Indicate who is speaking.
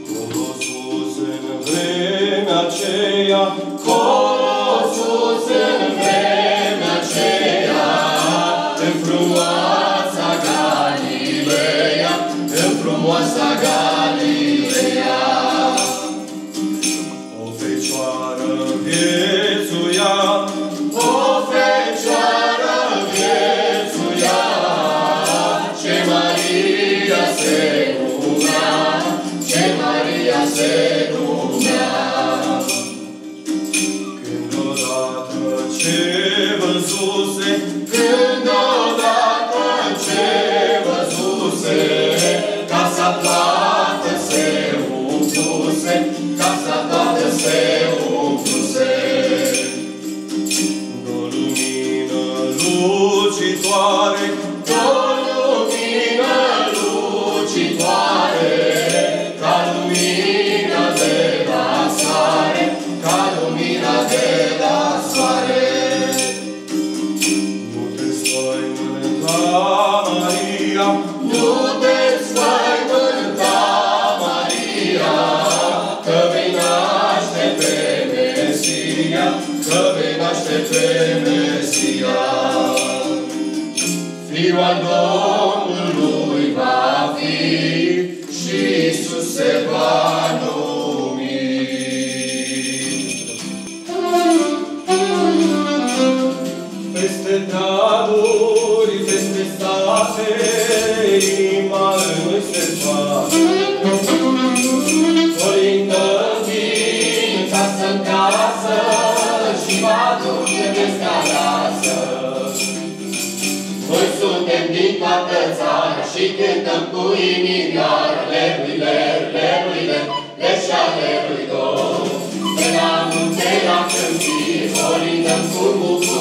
Speaker 1: Colosus în vremea aceea, Colosus în vremea aceea, în frumoasa Galileea, în frumoasa Galileea. O fecioară viețuia, o fecioară viețuia, ce Maria se numea, ce Maria se numea. Când odată ce văzuse, când odată ce văzuse, casa toată se umpluse, casa toată se umpluse. De-o lumină lucitoare, de-o lumină lucitoare, ca lumina de la soare, ca lumina de la soare. Nu te spăimânta, Maria, nu te spăimânta, Maria, că vei naște pe Mesia, că vei naște pe Mesia. Fiul al Domnului va fi și Iisus se va numi. Peste dealuri, peste state, inima lui se face. Colindăm din casă-n casă și vă aduce vieți ca rasă. Noi suntem din toată țara și cântăm cu inimioară, leruile, leruile, leșa lerui două. De la munte la câmpii, colindăm cu bucurie.